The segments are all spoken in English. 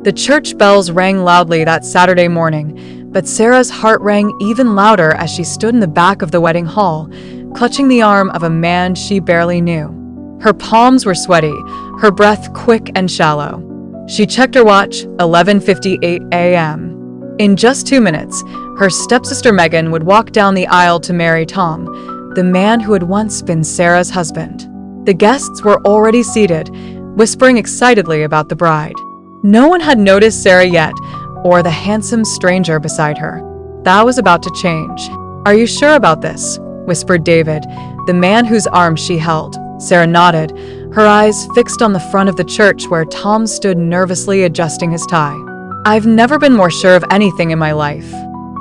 The church bells rang loudly that Saturday morning, but Sarah's heart rang even louder as she stood in the back of the wedding hall, clutching the arm of a man she barely knew. Her palms were sweaty, her breath quick and shallow. She checked her watch, 11:58 a.m. In just 2 minutes, her stepsister Megan would walk down the aisle to marry Tom, the man who had once been Sarah's husband. The guests were already seated, whispering excitedly about the bride. No one had noticed Sarah yet, or the handsome stranger beside her. That was about to change. "Are you sure about this?" whispered David, the man whose arm she held. Sarah nodded, her eyes fixed on the front of the church where Tom stood nervously adjusting his tie. "I've never been more sure of anything in my life."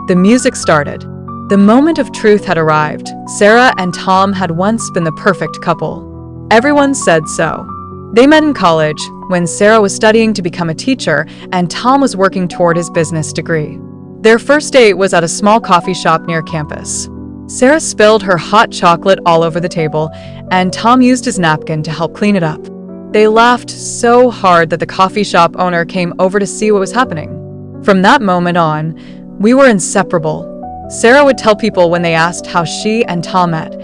The music started. The moment of truth had arrived. Sarah and Tom had once been the perfect couple. Everyone said so. They met in college, when Sarah was studying to become a teacher and Tom was working toward his business degree. Their first date was at a small coffee shop near campus. Sarah spilled her hot chocolate all over the table, and Tom used his napkin to help clean it up. They laughed so hard that the coffee shop owner came over to see what was happening. From that moment on, we were inseparable. Sarah would tell people when they asked how she and Tom met.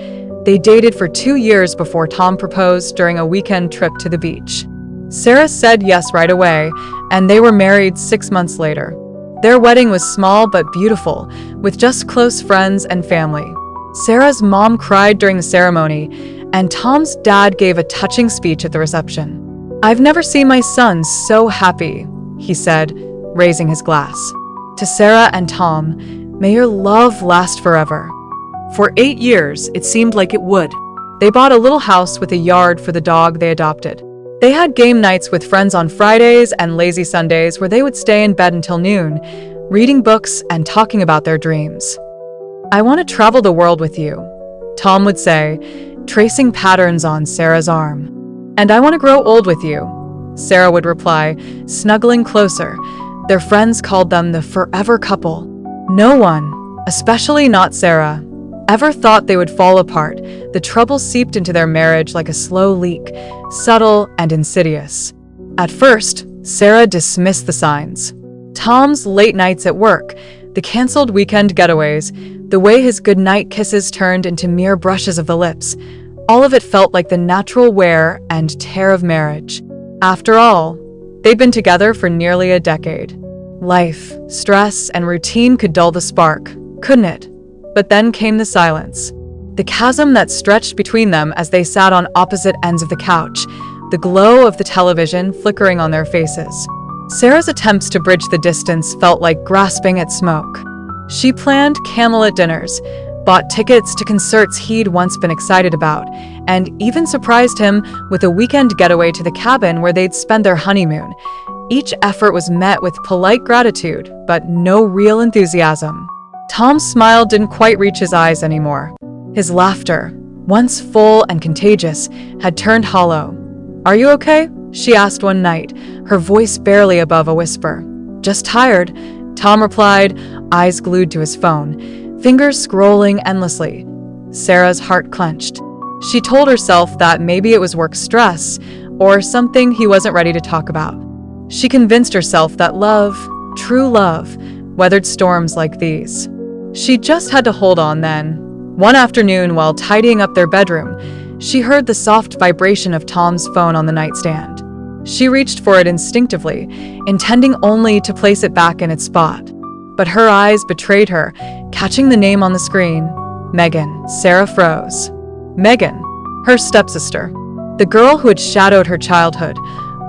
They dated for 2 years before Tom proposed during a weekend trip to the beach. Sarah said yes right away, and they were married 6 months later. Their wedding was small but beautiful, with just close friends and family. Sarah's mom cried during the ceremony, and Tom's dad gave a touching speech at the reception. "I've never seen my son so happy," he said, raising his glass. "To Sarah and Tom, may your love last forever." For 8 years, it seemed like it would. They bought a little house with a yard for the dog they adopted. They had game nights with friends on Fridays and lazy Sundays where they would stay in bed until noon, reading books and talking about their dreams. "I want to travel the world with you," Tom would say, tracing patterns on Sarah's arm. "And I want to grow old with you," Sarah would reply, snuggling closer. Their friends called them the forever couple. No one, especially not Sarah, ever thought they would fall apart. The trouble seeped into their marriage like a slow leak, subtle and insidious. At first, Sarah dismissed the signs. Tom's late nights at work, the canceled weekend getaways, the way his goodnight kisses turned into mere brushes of the lips, all of it felt like the natural wear and tear of marriage. After all, they'd been together for nearly a decade. Life, stress, and routine could dull the spark, couldn't it? But then came the silence. The chasm that stretched between them as they sat on opposite ends of the couch, the glow of the television flickering on their faces. Sarah's attempts to bridge the distance felt like grasping at smoke. She planned candlelit dinners, bought tickets to concerts he'd once been excited about, and even surprised him with a weekend getaway to the cabin where they'd spend their honeymoon. Each effort was met with polite gratitude, but no real enthusiasm. Tom's smile didn't quite reach his eyes anymore. His laughter, once full and contagious, had turned hollow. "Are you okay?" she asked one night, her voice barely above a whisper. "Just tired," Tom replied, eyes glued to his phone, fingers scrolling endlessly. Sarah's heart clenched. She told herself that maybe it was work stress, or something he wasn't ready to talk about. She convinced herself that love, true love, weathered storms like these. She just had to hold on then. One afternoon, while tidying up their bedroom, she heard the soft vibration of Tom's phone on the nightstand. She reached for it instinctively, intending only to place it back in its spot. But her eyes betrayed her, catching the name on the screen. Megan. Sarah froze. Megan, her stepsister. The girl who had shadowed her childhood,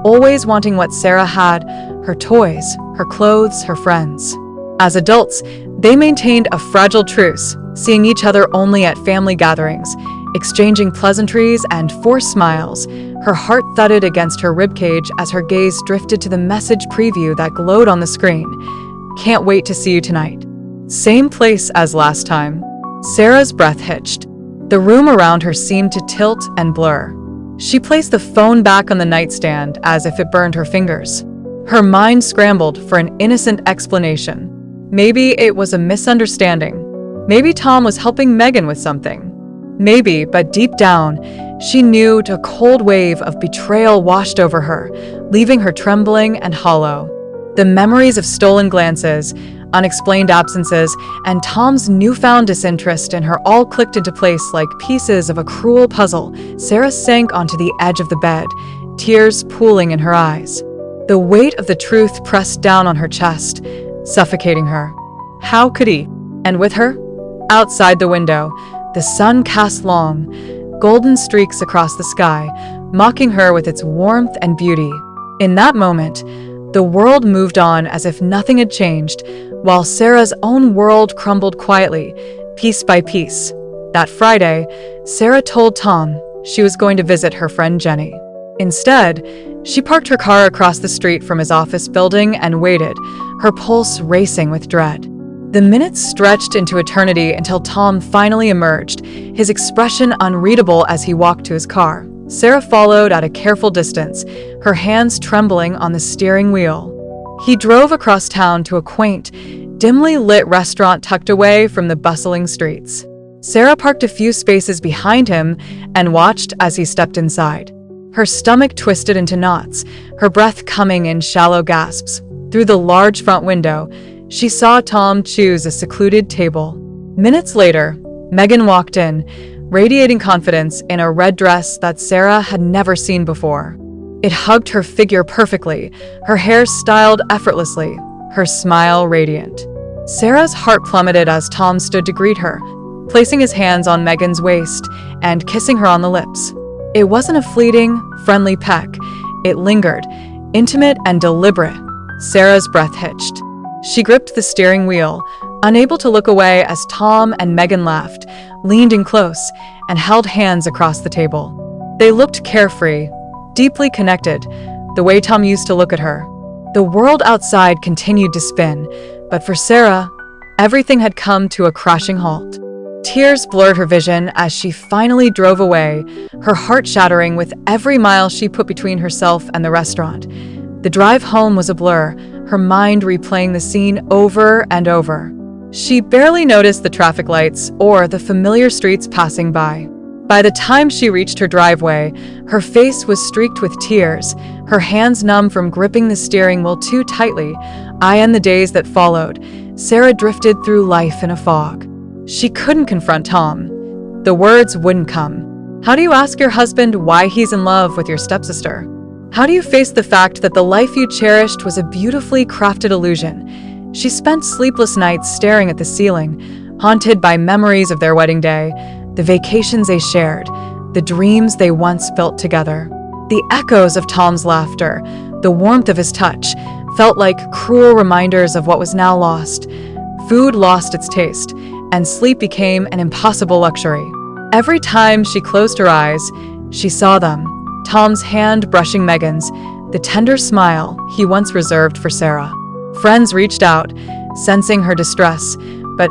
always wanting what Sarah had, her toys, her clothes, her friends. As adults, they maintained a fragile truce, seeing each other only at family gatherings, exchanging pleasantries and forced smiles. Her heart thudded against her ribcage as her gaze drifted to the message preview that glowed on the screen. "Can't wait to see you tonight." Same place as last time. Sarah's breath hitched. The room around her seemed to tilt and blur. She placed the phone back on the nightstand as if it burned her fingers. Her mind scrambled for an innocent explanation. Maybe it was a misunderstanding. Maybe Tom was helping Megan with something. Maybe, but deep down, she knew a cold wave of betrayal washed over her, leaving her trembling and hollow. The memories of stolen glances, unexplained absences, and Tom's newfound disinterest in her all clicked into place like pieces of a cruel puzzle. Sarah sank onto the edge of the bed, tears pooling in her eyes. The weight of the truth pressed down on her chest, suffocating her. How could he? And with her? Outside the window, the sun cast long, golden streaks across the sky, mocking her with its warmth and beauty. In that moment, the world moved on as if nothing had changed, while Sarah's own world crumbled quietly, piece by piece. That Friday, Sarah told Tom she was going to visit her friend Jenny. Instead, she parked her car across the street from his office building and waited, her pulse racing with dread. The minutes stretched into eternity until Tom finally emerged, his expression unreadable as he walked to his car. Sarah followed at a careful distance, her hands trembling on the steering wheel. He drove across town to a quaint, dimly lit restaurant tucked away from the bustling streets. Sarah parked a few spaces behind him and watched as he stepped inside. Her stomach twisted into knots, her breath coming in shallow gasps. Through the large front window, she saw Tom choose a secluded table. Minutes later, Megan walked in, radiating confidence in a red dress that Sarah had never seen before. It hugged her figure perfectly, her hair styled effortlessly, her smile radiant. Sarah's heart plummeted as Tom stood to greet her, placing his hands on Megan's waist and kissing her on the lips. It wasn't a fleeting, friendly peck. It lingered, intimate and deliberate. Sarah's breath hitched. She gripped the steering wheel, unable to look away as Tom and Megan laughed, leaned in close, and held hands across the table. They looked carefree, deeply connected, the way Tom used to look at her. The world outside continued to spin, but for Sarah, everything had come to a crashing halt. Tears blurred her vision as she finally drove away, her heart shattering with every mile she put between herself and the restaurant. The drive home was a blur, her mind replaying the scene over and over. She barely noticed the traffic lights or the familiar streets passing by. By the time she reached her driveway, her face was streaked with tears, her hands numb from gripping the steering wheel too tightly. In the days that followed, Sarah drifted through life in a fog. She couldn't confront Tom. The words wouldn't come. How do you ask your husband why he's in love with your stepsister? How do you face the fact that the life you cherished was a beautifully crafted illusion? She spent sleepless nights staring at the ceiling, haunted by memories of their wedding day, the vacations they shared, the dreams they once built together. The echoes of Tom's laughter, the warmth of his touch, felt like cruel reminders of what was now lost. Food lost its taste, and sleep became an impossible luxury. Every time she closed her eyes, she saw them. Tom's hand brushing Megan's, the tender smile he once reserved for Sarah. Friends reached out, sensing her distress, but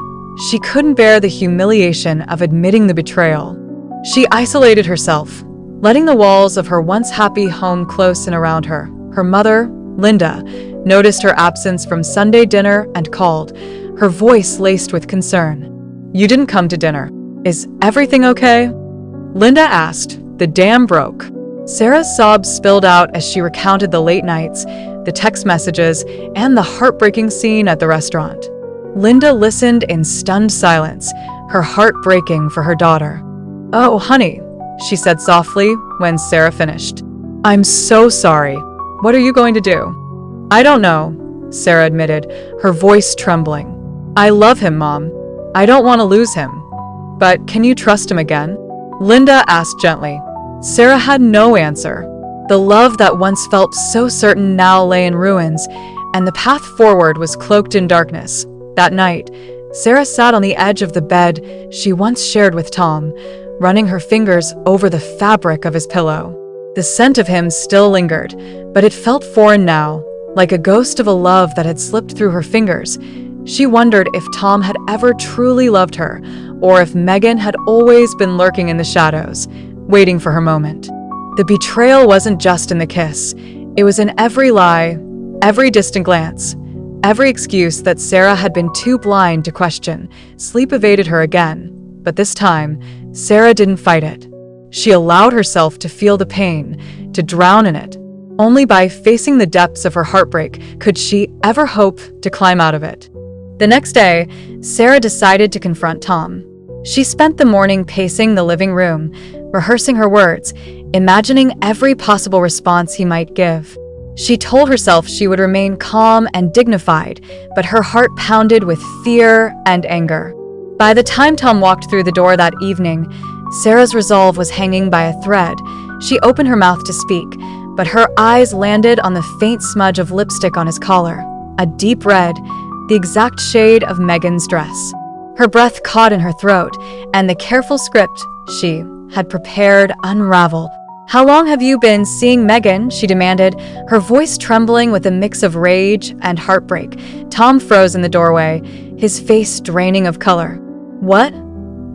she couldn't bear the humiliation of admitting the betrayal. She isolated herself, letting the walls of her once happy home close in around her. Her mother, Linda, noticed her absence from Sunday dinner and called, her voice laced with concern. "You didn't come to dinner. Is everything okay?" Linda asked. "The dam broke." Sarah's sobs spilled out as she recounted the late nights, the text messages, and the heartbreaking scene at the restaurant. Linda listened in stunned silence, her heart breaking for her daughter. "Oh, honey," she said softly when Sarah finished. "I'm so sorry. What are you going to do?" "I don't know," Sarah admitted, her voice trembling. "I love him, Mom. I don't want to lose him. But can you trust him again?" Linda asked gently. Sarah had no answer. The love that once felt so certain now lay in ruins, and the path forward was cloaked in darkness. That night, Sarah sat on the edge of the bed she once shared with Tom, running her fingers over the fabric of his pillow. The scent of him still lingered, but it felt foreign now, like a ghost of a love that had slipped through her fingers. She wondered if Tom had ever truly loved her, or if Megan had always been lurking in the shadows, waiting for her moment. The betrayal wasn't just in the kiss. It was in every lie, every distant glance, every excuse that Sarah had been too blind to question. Sleep evaded her again, but this time, Sarah didn't fight it. She allowed herself to feel the pain, to drown in it. Only by facing the depths of her heartbreak could she ever hope to climb out of it. The next day, Sarah decided to confront Tom. She spent the morning pacing the living room, rehearsing her words, imagining every possible response he might give. She told herself she would remain calm and dignified, but her heart pounded with fear and anger. By the time Tom walked through the door that evening, Sarah's resolve was hanging by a thread. She opened her mouth to speak, but her eyes landed on the faint smudge of lipstick on his collar, a deep red, the exact shade of Megan's dress. Her breath caught in her throat, and the careful script she had prepared unraveled. "How long have you been seeing Megan?" she demanded, her voice trembling with a mix of rage and heartbreak. Tom froze in the doorway, his face draining of color. What?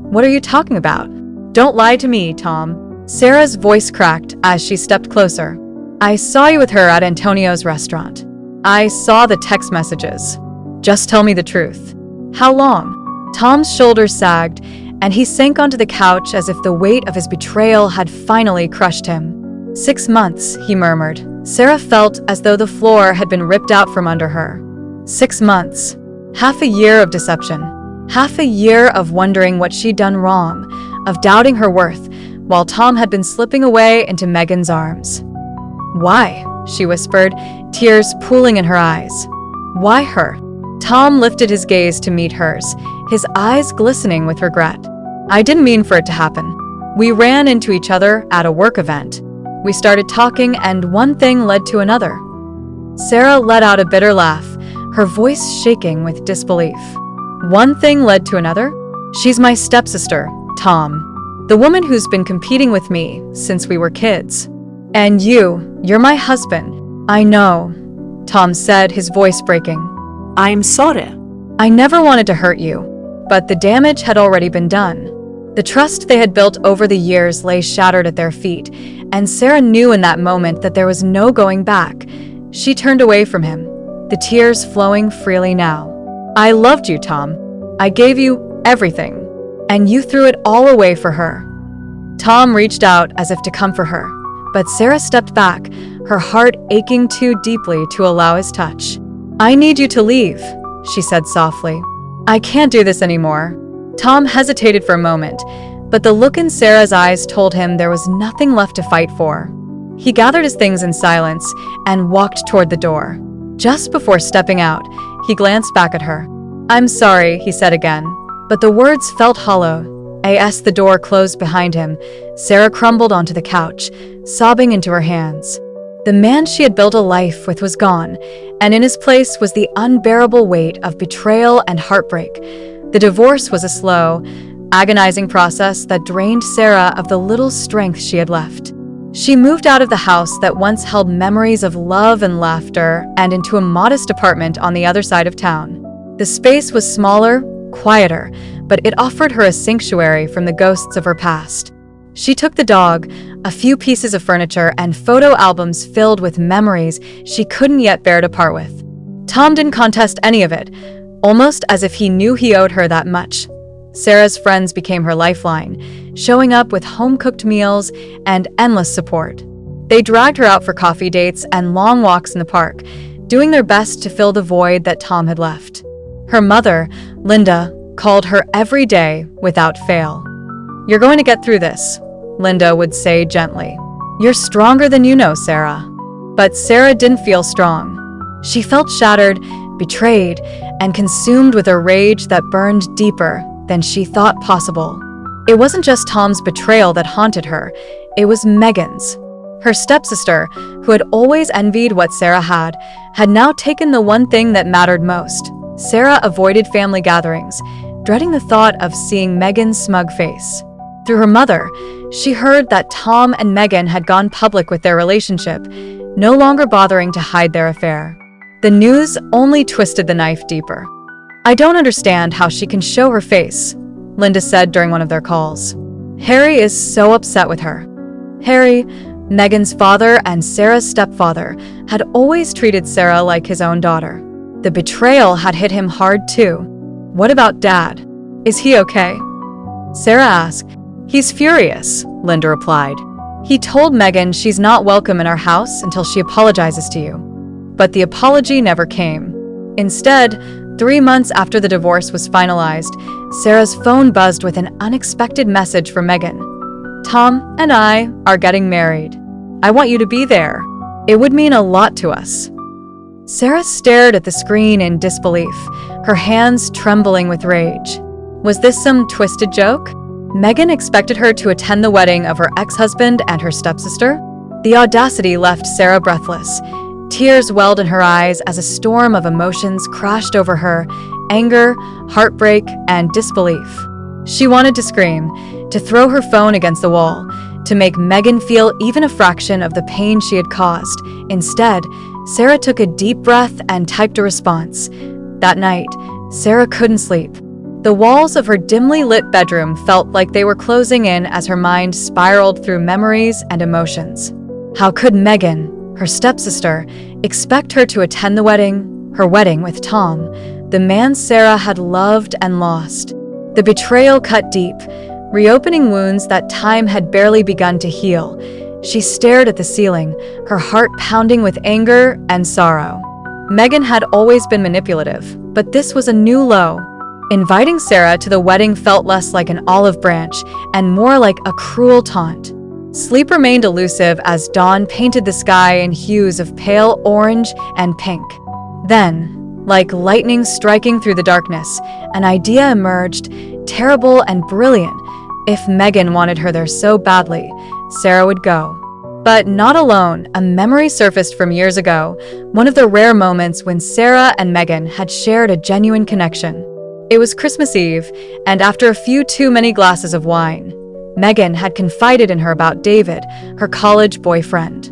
What are you talking about? Don't lie to me, Tom." Sarah's voice cracked as she stepped closer. "I saw you with her at Antonio's restaurant. I saw the text messages. Just tell me the truth. How long?" Tom's shoulders sagged, and he sank onto the couch as if the weight of his betrayal had finally crushed him. 6 months, he murmured. Sarah felt as though the floor had been ripped out from under her. 6 months. Half a year of deception. Half a year of wondering what she'd done wrong, of doubting her worth, while Tom had been slipping away into Megan's arms. "Why?" she whispered, tears pooling in her eyes. "Why her?" Tom lifted his gaze to meet hers, his eyes glistening with regret. "I didn't mean for it to happen. We ran into each other at a work event. We started talking and one thing led to another." Sarah let out a bitter laugh, her voice shaking with disbelief. "One thing led to another? She's my stepsister, Tom. The woman who's been competing with me since we were kids. And you're my husband." "I know," Tom said, his voice breaking. "I'm sorry." "I never wanted to hurt you, but the damage had already been done." The trust they had built over the years lay shattered at their feet, and Sarah knew in that moment that there was no going back. She turned away from him, the tears flowing freely now. "I loved you, Tom. I gave you everything, and you threw it all away for her." Tom reached out as if to comfort her, but Sarah stepped back, her heart aching too deeply to allow his touch. "I need you to leave," she said softly. "I can't do this anymore." Tom hesitated for a moment, but the look in Sarah's eyes told him there was nothing left to fight for. He gathered his things in silence and walked toward the door. Just before stepping out, he glanced back at her. "I'm sorry," he said again, but the words felt hollow. As the door closed behind him, Sarah crumbled onto the couch, sobbing into her hands. The man she had built a life with was gone, and in his place was the unbearable weight of betrayal and heartbreak. The divorce was a slow, agonizing process that drained Sarah of the little strength she had left. She moved out of the house that once held memories of love and laughter and into a modest apartment on the other side of town. The space was smaller, quieter, but it offered her a sanctuary from the ghosts of her past. She took the dog, a few pieces of furniture, and photo albums filled with memories she couldn't yet bear to part with. Tom didn't contest any of it, almost as if he knew he owed her that much. Sarah's friends became her lifeline, showing up with home-cooked meals and endless support. They dragged her out for coffee dates and long walks in the park, doing their best to fill the void that Tom had left. Her mother, Linda, called her every day without fail. "You're going to get through this," Linda would say gently. "You're stronger than you know, Sarah." But Sarah didn't feel strong. She felt shattered, betrayed, and consumed with a rage that burned deeper than she thought possible. It wasn't just Tom's betrayal that haunted her, it was Megan's. Her stepsister, who had always envied what Sarah had now taken the one thing that mattered most. Sarah avoided family gatherings, dreading the thought of seeing Megan's smug face. Through her mother, she heard that Tom and Megan had gone public with their relationship, no longer bothering to hide their affair. The news only twisted the knife deeper. "I don't understand how she can show her face," Linda said during one of their calls. "Harry is so upset with her." Harry, Megan's father and Sarah's stepfather, had always treated Sarah like his own daughter. The betrayal had hit him hard too. "What about Dad? Is he okay?" Sarah asked. "He's furious," Linda replied. He told Megan she's not welcome in our house until she apologizes to you. But the apology never came. Instead, 3 months after the divorce was finalized, Sarah's phone buzzed with an unexpected message from Megan. "Tom and I are getting married. I want you to be there. It would mean a lot to us." Sarah stared at the screen in disbelief, her hands trembling with rage. Was this some twisted joke? Megan expected her to attend the wedding of her ex-husband and her stepsister? The audacity left Sarah breathless. Tears welled in her eyes as a storm of emotions crashed over her: anger, heartbreak, and disbelief. She wanted to scream, to throw her phone against the wall, to make Megan feel even a fraction of the pain she had caused. Instead, Sarah took a deep breath and typed a response. That night, Sarah couldn't sleep. The walls of her dimly lit bedroom felt like they were closing in as her mind spiraled through memories and emotions. How could Megan, her stepsister, expect her to attend the wedding, her wedding with Tom, the man Sarah had loved and lost? The betrayal cut deep, reopening wounds that time had barely begun to heal. She stared at the ceiling, her heart pounding with anger and sorrow. Megan had always been manipulative, but this was a new low. Inviting Sarah to the wedding felt less like an olive branch and more like a cruel taunt. Sleep remained elusive as dawn painted the sky in hues of pale orange and pink. Then, like lightning striking through the darkness, an idea emerged, terrible and brilliant. If Megan wanted her there so badly, Sarah would go. But not alone. A memory surfaced from years ago, one of the rare moments when Sarah and Megan had shared a genuine connection. It was Christmas Eve, and after a few too many glasses of wine, Megan had confided in her about David, her college boyfriend.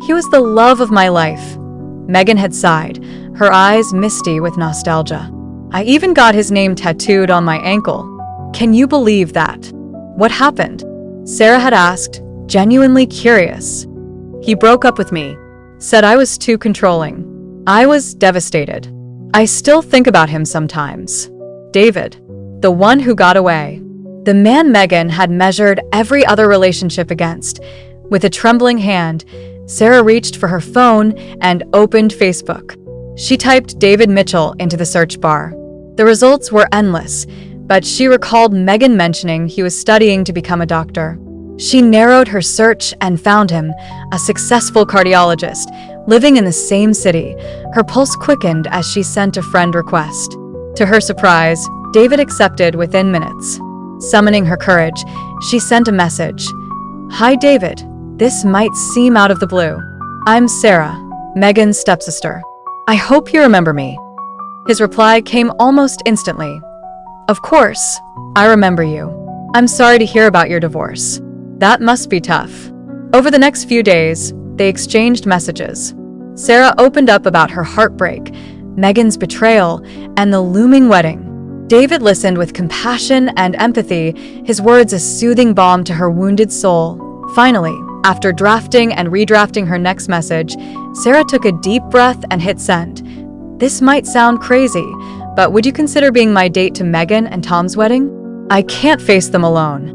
"He was the love of my life," Megan had sighed, her eyes misty with nostalgia. "I even got his name tattooed on my ankle. Can you believe that?" "What happened?" Sarah had asked, genuinely curious. "He broke up with me, said I was too controlling. I was devastated. I still think about him sometimes. David, the one who got away." The man Megan had measured every other relationship against. With a trembling hand, Sarah reached for her phone and opened Facebook. She typed David Mitchell into the search bar. The results were endless, but she recalled Megan mentioning he was studying to become a doctor. She narrowed her search and found him, a successful cardiologist, living in the same city. Her pulse quickened as she sent a friend request. To her surprise, David accepted within minutes. Summoning her courage, she sent a message. "Hi David, this might seem out of the blue. I'm Sarah, Megan's stepsister. I hope you remember me." His reply came almost instantly. "Of course, I remember you. I'm sorry to hear about your divorce. That must be tough." Over the next few days, they exchanged messages. Sarah opened up about her heartbreak, Megan's betrayal, and the looming wedding. David listened with compassion and empathy, his words a soothing balm to her wounded soul. Finally, after drafting and redrafting her next message, Sarah took a deep breath and hit send. "This might sound crazy, but would you consider being my date to Megan and Tom's wedding? I can't face them alone."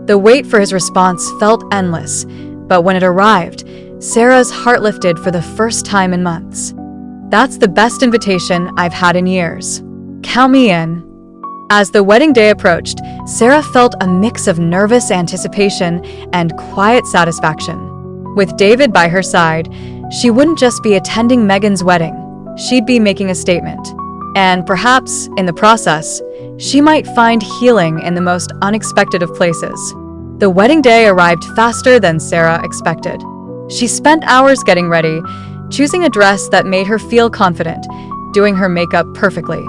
The wait for his response felt endless, but when it arrived, Sarah's heart lifted for the first time in months. "That's the best invitation I've had in years. Count me in." As the wedding day approached, Sarah felt a mix of nervous anticipation and quiet satisfaction. With David by her side, she wouldn't just be attending Megan's wedding, she'd be making a statement. And perhaps, in the process, she might find healing in the most unexpected of places. The wedding day arrived faster than Sarah expected. She spent hours getting ready, choosing a dress that made her feel confident, doing her makeup perfectly.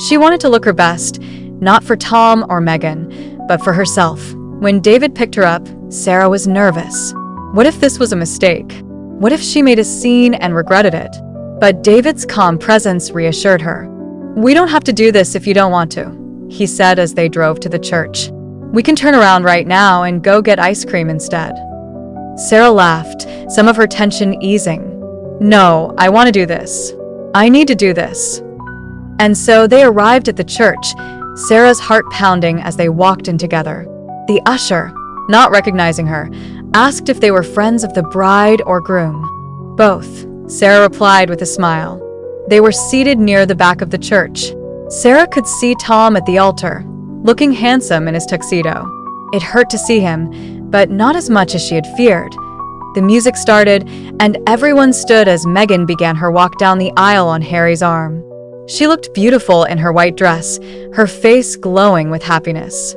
She wanted to look her best, not for Tom or Megan, but for herself. When David picked her up, Sarah was nervous. What if this was a mistake? What if she made a scene and regretted it? But David's calm presence reassured her. "We don't have to do this if you don't want to," he said as they drove to the church. "We can turn around right now and go get ice cream instead." Sarah laughed, some of her tension easing. "No, I want to do this. I need to do this." And so they arrived at the church, Sarah's heart pounding as they walked in together. The usher, not recognizing her, asked if they were friends of the bride or groom. "Both," Sarah replied with a smile. They were seated near the back of the church. Sarah could see Tom at the altar, looking handsome in his tuxedo. It hurt to see him, but not as much as she had feared. The music started, and everyone stood as Megan began her walk down the aisle on Harry's arm. She looked beautiful in her white dress, her face glowing with happiness.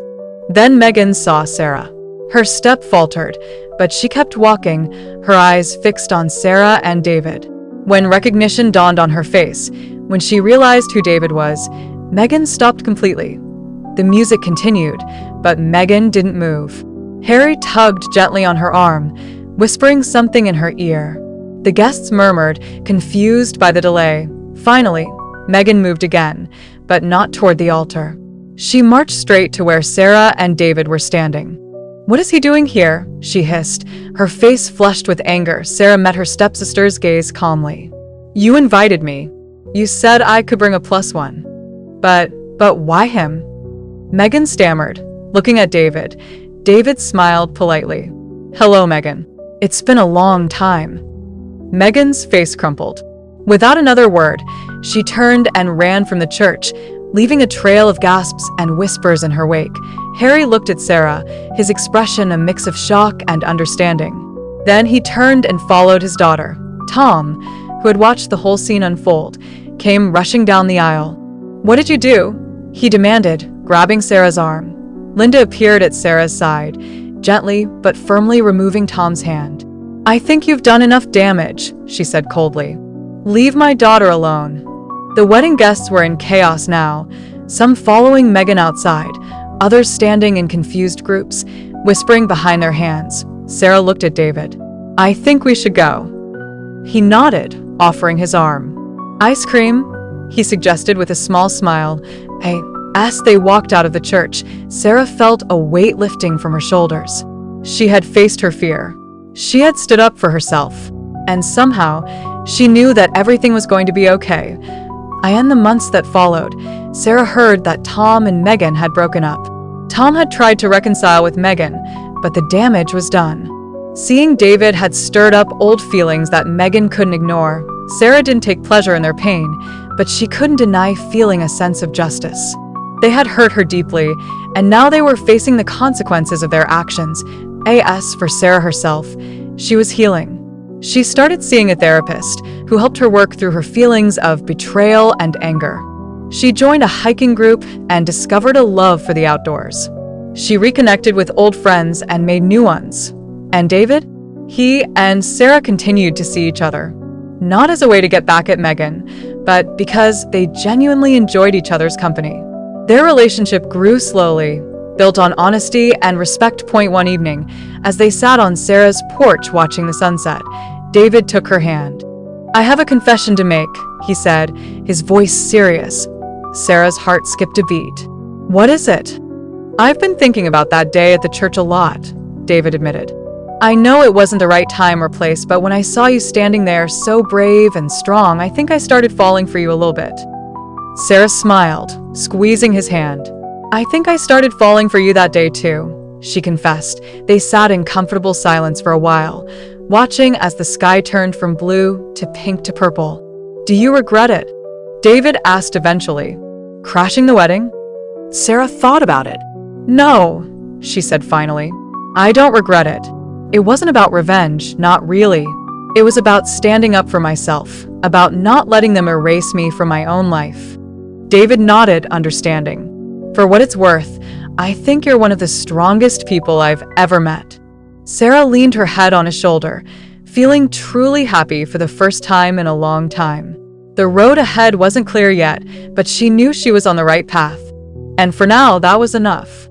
Then Megan saw Sarah. Her step faltered, but she kept walking, her eyes fixed on Sarah and David. When recognition dawned on her face, when she realized who David was, Megan stopped completely. The music continued, but Megan didn't move. Harry tugged gently on her arm, whispering something in her ear. The guests murmured, confused by the delay. Finally, Megan moved again, but not toward the altar. She marched straight to where Sarah and David were standing. "What is he doing here?" she hissed, her face flushed with anger. Sarah met her stepsister's gaze calmly. "You invited me. You said I could bring a +1. But why him?" Megan stammered, looking at David. David smiled politely. "Hello, Megan. It's been a long time." Megan's face crumpled. Without another word, she turned and ran from the church, leaving a trail of gasps and whispers in her wake. Harry looked at Sarah, his expression a mix of shock and understanding. Then he turned and followed his daughter. Tom, who had watched the whole scene unfold, came rushing down the aisle. "What did you do?" he demanded, grabbing Sarah's arm. Linda appeared at Sarah's side, gently but firmly removing Tom's hand. "I think you've done enough damage," she said coldly. "Leave my daughter alone." The wedding guests were in chaos now, some following Megan outside, others standing in confused groups, whispering behind their hands. Sarah looked at David. "I think we should go." He nodded, offering his arm. "Ice cream?" he suggested with a small smile. As they walked out of the church, Sarah felt a weight lifting from her shoulders. She had faced her fear. She had stood up for herself. And somehow, she knew that everything was going to be okay. In the months that followed, Sarah heard that Tom and Megan had broken up. Tom had tried to reconcile with Megan, but the damage was done. Seeing David had stirred up old feelings that Megan couldn't ignore. Sarah didn't take pleasure in their pain, but she couldn't deny feeling a sense of justice. They had hurt her deeply, and now they were facing the consequences of their actions. As for Sarah herself, she was healing. She started seeing a therapist who helped her work through her feelings of betrayal and anger. She joined a hiking group and discovered a love for the outdoors. She reconnected with old friends and made new ones. And David? He and Sarah continued to see each other. Not as a way to get back at Megan, but because they genuinely enjoyed each other's company. Their relationship grew slowly, built on honesty and respect. One evening, as they sat on Sarah's porch watching the sunset, David took her hand. "I have a confession to make," he said, his voice serious. Sarah's heart skipped a beat. "What is it?" "I've been thinking about that day at the church a lot," David admitted. "I know it wasn't the right time or place, but when I saw you standing there so brave and strong, I think I started falling for you a little bit." Sarah smiled, squeezing his hand. "I think I started falling for you that day too," she confessed. They sat in comfortable silence for a while, watching as the sky turned from blue to pink to purple. "Do you regret it?" David asked eventually. "Crashing the wedding?" Sarah thought about it. "No," she said finally. "I don't regret it. It wasn't about revenge, not really. It was about standing up for myself, about not letting them erase me from my own life." David nodded, understanding. "For what it's worth, I think you're one of the strongest people I've ever met." Sarah leaned her head on his shoulder, feeling truly happy for the first time in a long time. The road ahead wasn't clear yet, but she knew she was on the right path. And for now, that was enough.